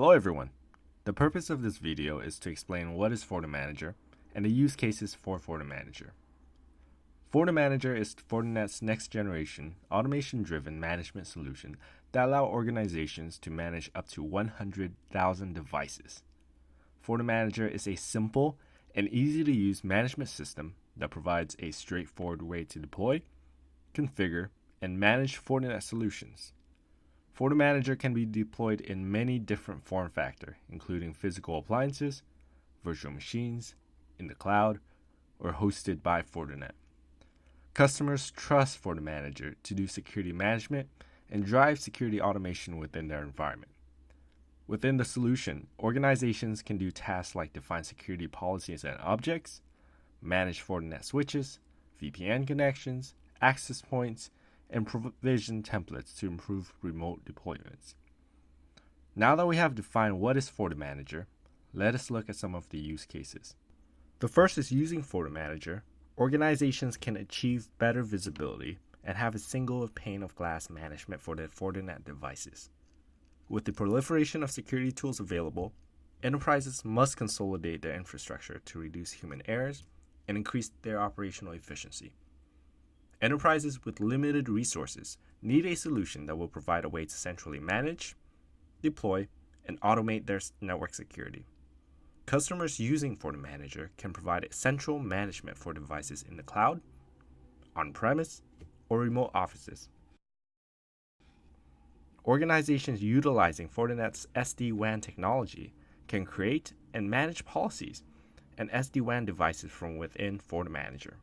Hello everyone. The purpose of this video is to explain what is FortiManager and the use cases for FortiManager. FortiManager is Fortinet's next generation automation-driven management solution that allows organizations to manage up to 100,000 devices. FortiManager is a simple and easy to use management system that provides a straightforward way to deploy, configure, and manage Fortinet solutions. FortiManager can be deployed in many different form factors, including physical appliances, virtual machines, in the cloud, or hosted by Fortinet. Customers trust FortiManager to do security management and drive security automation within their environment. Within the solution, organizations can do tasks like define security policies and objects, manage Fortinet switches, VPN connections, access points, and provision templates to improve remote deployments. Now that we have defined what is FortiManager, let us look at some of the use cases. The first is using FortiManager, organizations can achieve better visibility and have a single pane of glass management for their Fortinet devices. With the proliferation of security tools available, enterprises must consolidate their infrastructure to reduce human errors and increase their operational efficiency. Enterprises with limited resources need a solution that will provide a way to centrally manage, deploy, and automate their network security. Customers using FortiManager can provide central management for devices in the cloud, on-premise, or remote offices. Organizations utilizing Fortinet's SD-WAN technology can create and manage policies and SD-WAN devices from within FortiManager.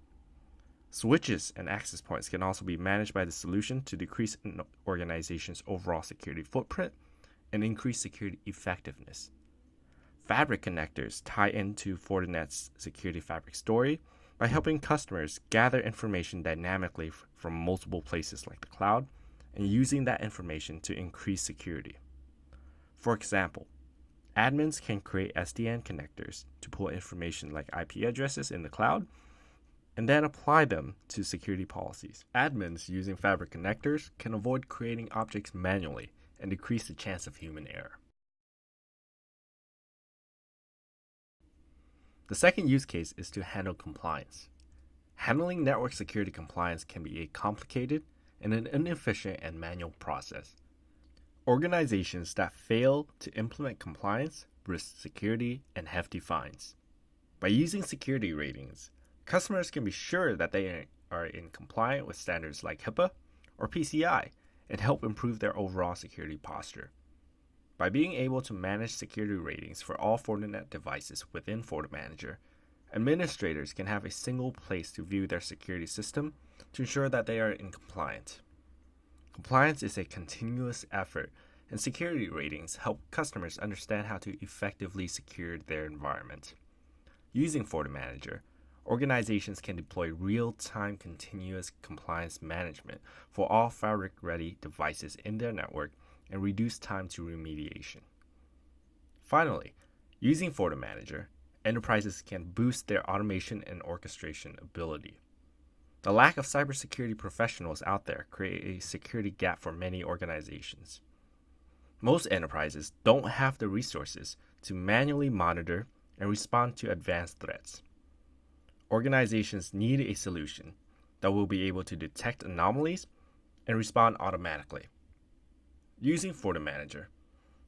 Switches and access points can also be managed by the solution to decrease an organization's overall security footprint and increase security effectiveness. Fabric connectors tie into Fortinet's security fabric story by helping customers gather information dynamically from multiple places like the cloud and using that information to increase security. For example, admins can create SDN connectors to pull information like IP addresses in the cloud and then apply them to security policies. Admins using Fabric connectors can avoid creating objects manually and decrease the chance of human error. The second use case is to handle compliance. Handling network security compliance can be a complicated and an inefficient and manual process. Organizations that fail to implement compliance risk security and hefty fines. By using security ratings, customers can be sure that they are in compliance with standards like HIPAA or PCI and help improve their overall security posture. By being able to manage security ratings for all Fortinet devices within FortiManager, administrators can have a single place to view their security system to ensure that they are in compliance. Compliance is a continuous effort, and security ratings help customers understand how to effectively secure their environment. Using FortiManager, organizations can deploy real-time continuous compliance management for all fabric-ready devices in their network and reduce time to remediation. Finally, using FortiManager, enterprises can boost their automation and orchestration ability. The lack of cybersecurity professionals out there create a security gap for many organizations. Most enterprises don't have the resources to manually monitor and respond to advanced threats. Organizations need a solution that will be able to detect anomalies and respond automatically. Using FortiManager,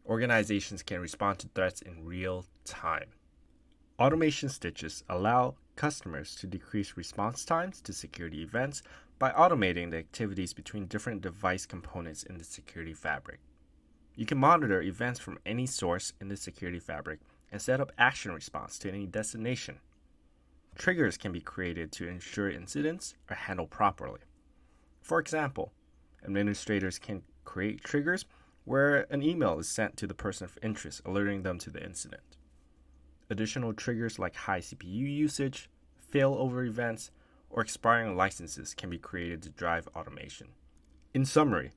organizations can respond to threats in real time. Automation stitches allow customers to decrease response times to security events by automating the activities between different device components in the security fabric. You can monitor events from any source in the security fabric and set up action response to any destination. Triggers can be created to ensure incidents are handled properly. For example, administrators can create triggers where an email is sent to the person of interest, alerting them to the incident. Additional triggers like high CPU usage, failover events, or expiring licenses can be created to drive automation. In summary,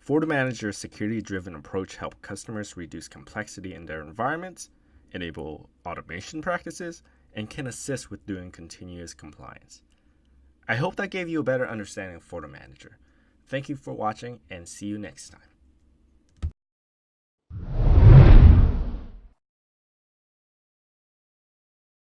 FortiManager's security-driven approach helps customers reduce complexity in their environments, enable automation practices, and can assist with doing continuous compliance. I hope that gave you a better understanding of FortiManager. Thank you for watching and see you next time.